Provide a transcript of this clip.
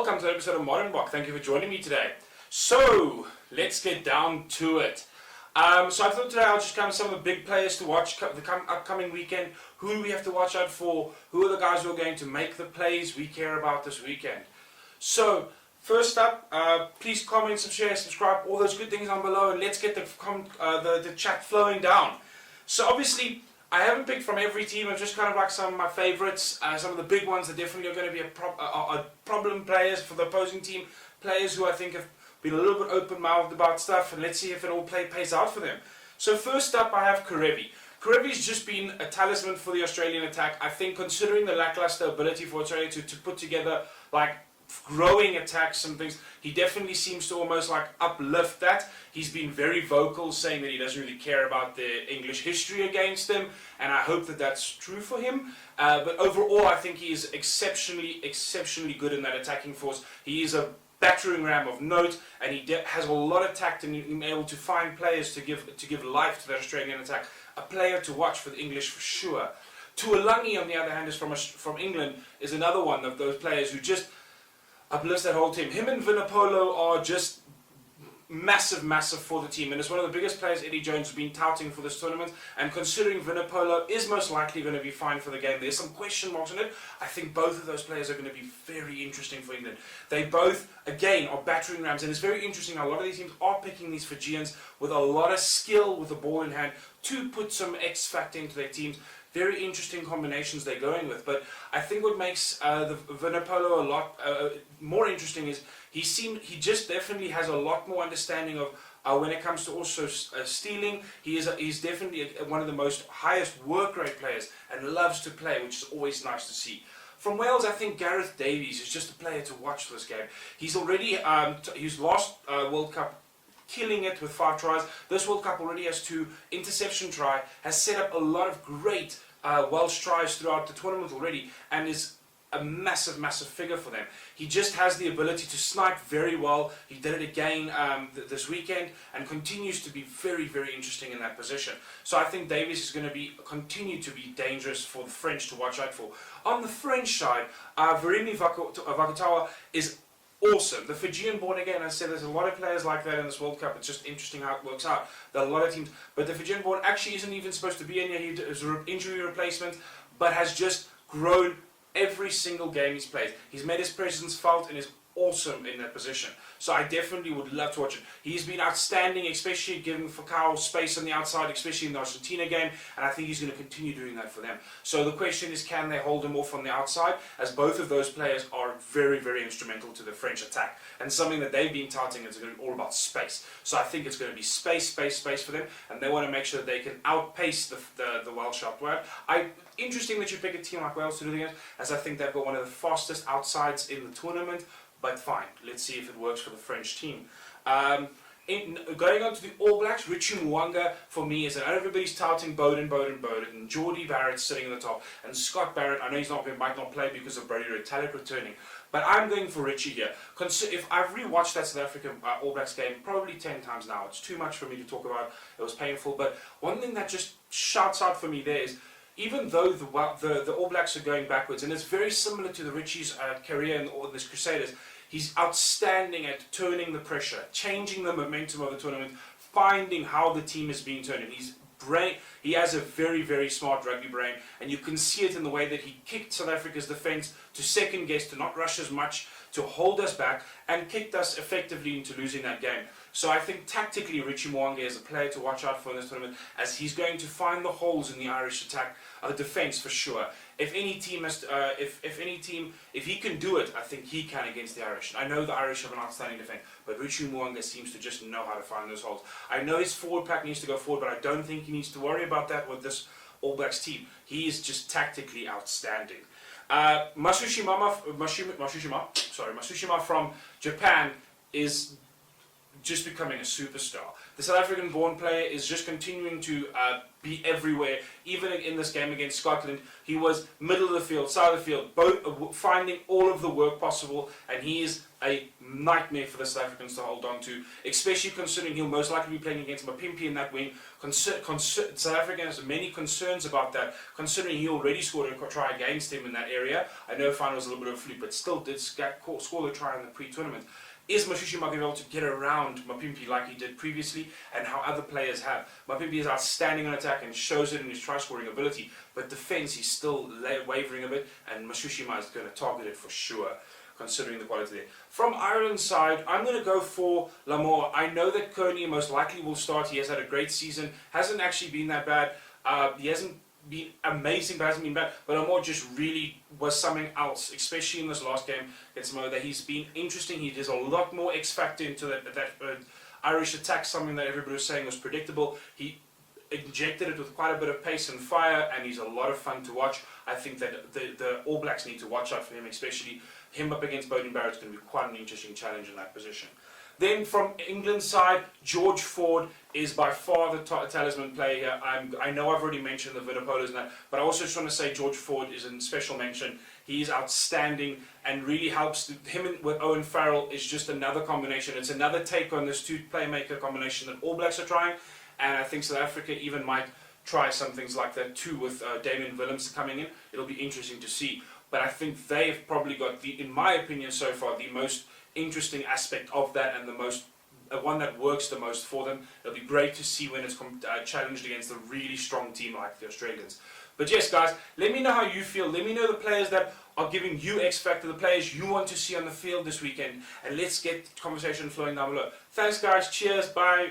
welcome to an episode of Modern Block. Thank you for joining me today. So, let's get down to it. So I thought today I'll just cover some of the big players to watch the upcoming weekend, who we have to watch out for, who are the guys who are going to make the plays we care about this weekend. So, first up, please comment, share, subscribe, all those good things down below, and let's get the chat flowing down. So obviously, I haven't picked from every team. I've just kind of like some of my favourites, some of the big ones that definitely are going to be a problem players for the opposing team, players who I think have been a little bit open-mouthed about stuff, and let's see if it all pays out for them. So first up, I have Karevi. Karevi's just been a talisman for the Australian attack. I think considering the lackluster ability for Australia to put together like growing attacks and things, he definitely seems to almost like uplift that. He's been very vocal saying that he doesn't really care about the English history against them, and I hope that that's true for him. But overall, I think he is exceptionally good in that attacking force. He is a battering ram of note, and he has a lot of tact in being able to find players to give life to that Australian attack. A player to watch for the English for sure. Tuolangi, on the other hand, is from England, is another one of those players who just uplifts that whole team. Him and Vinapolo are just massive for the team, and it's one of the biggest players Eddie Jones has been touting for this tournament, and considering Vinapolo is most likely going to be fine for the game, there's some question marks on it. I think both of those players are going to be very interesting for England. They both, again, are battering rams, and it's very interesting how a lot of these teams are picking these Fijians with a lot of skill with the ball in hand to put some X factor into their teams. Very interesting combinations they're going with, but I think what makes the Vinapolo a lot more interesting is he just definitely has a lot more understanding of when it comes to also stealing. He's definitely one of the most highest work rate players and loves to play, which is always nice to see. From Wales, I think Gareth Davies is just a player to watch for this game. He's already his last World Cup, killing it with 5 tries. This World Cup already has 2 interception try, has set up a lot of great Welsh tries throughout the tournament already, and is a massive figure for them. He just has the ability to snipe very well. He did it again this weekend, and continues to be very interesting in that position. So I think Davies is going to continue to be dangerous for the French to watch out for. On the French side, Verimi Vakatawa is awesome. The Fijian born again, I said there's a lot of players like that in this World Cup. It's just interesting how it works out. There are a lot of teams, but the Fijian born actually isn't even supposed to be in here. He is an injury replacement, but has just grown every single game he's played. He's made his presence felt and is awesome in that position. So I definitely would love to watch him. He's been outstanding, especially giving Falcao space on the outside, especially in the Argentina game, and I think he's going to continue doing that for them. So the question is, can they hold him off on the outside, as both of those players are very instrumental to the French attack, and something that they've been touting is going to be all about space. So I think it's going to be space for them, and they want to make sure that they can outpace the Welsh outward. Interesting that you pick a team like Wales to do the game, as I think they've got one of the fastest outsides in the tournament. But fine, let's see if it works for the French team. Going on to the All Blacks, Richie Mo'unga for me is that everybody's touting Bowden, and Geordie Barrett's sitting at the top, and Scott Barrett. I know might not play because of Brody Retallick returning, but I'm going for Richie here. If I've rewatched that South African All Blacks game probably 10 times now, it's too much for me to talk about. It was painful, but one thing that just shouts out for me there is, even though the All Blacks are going backwards, and it's very similar to the Richie's career in all this Crusaders, he's outstanding at turning the pressure, changing the momentum of the tournament, finding how the team is being turned. He has a very smart rugby brain, and you can see it in the way that he kicked South Africa's defence to second guess, to not rush as much, to hold us back, and kicked us effectively into losing that game. So I think tactically Richie Mo'unga is a player to watch out for in this tournament, as he's going to find the holes in the Irish attack, defence for sure. If any team if he can do it, I think he can against the Irish. I know the Irish have an outstanding defence, but Richie Mo'unga seems to just know how to find those holes. I know his forward pack needs to go forward, but I don't think he needs to worry about that with this All Blacks team. He is just tactically outstanding. Matsushima from Japan is just becoming a superstar. The South African-born player is just continuing to be everywhere. Even in this game against Scotland, he was middle of the field, side of the field, both finding all of the work possible, and he is a nightmare for the South Africans to hold on to, especially considering he'll most likely be playing against Mapimpi in that wing. South Africa has many concerns about that, considering he already scored a try against him in that area. I know final was a little bit of a fluke, but still did score the try in the pre-tournament. Is Matsushima going to be able to get around Mapimpi like he did previously, and how other players have? Mapimpi is outstanding on attack and shows it in his try-scoring ability, but defence, he's still wavering a bit, and Matsushima is going to target it for sure, considering the quality there. From Ireland's side, I'm going to go for Lamore. I know that Kearney most likely will start. He has had a great season. Hasn't actually been that bad. He hasn't been amazing, but hasn't been bad. But Lamore just really was something else, especially in this last game against Samoa. That he's been interesting. He does a lot more X factor into that Irish attack, something that everybody was saying was predictable. He injected it with quite a bit of pace and fire, and he's a lot of fun to watch. I think that the All Blacks need to watch out for him, especially him up against Beauden Barrett's going to be quite an interesting challenge in that position. Then from England's side, George Ford is by far the talisman player here. I know I've already mentioned the Vinopolas and that, but I also just want to say George Ford is in special mention. He's outstanding and really helps. Him with Owen Farrell is just another combination. It's another take on this two playmaker combination that All Blacks are trying, and I think South Africa even might try some things like that too with Damian Willems coming in. It'll be interesting to see. But I think they've probably got, in my opinion so far, the most interesting aspect of that, and the most one that works the most for them. It'll be great to see when it's challenged against a really strong team like the Australians. But yes, guys, let me know how you feel. Let me know the players that are giving you X Factor, the players you want to see on the field this weekend, and let's get conversation flowing down below. Thanks, guys. Cheers. Bye.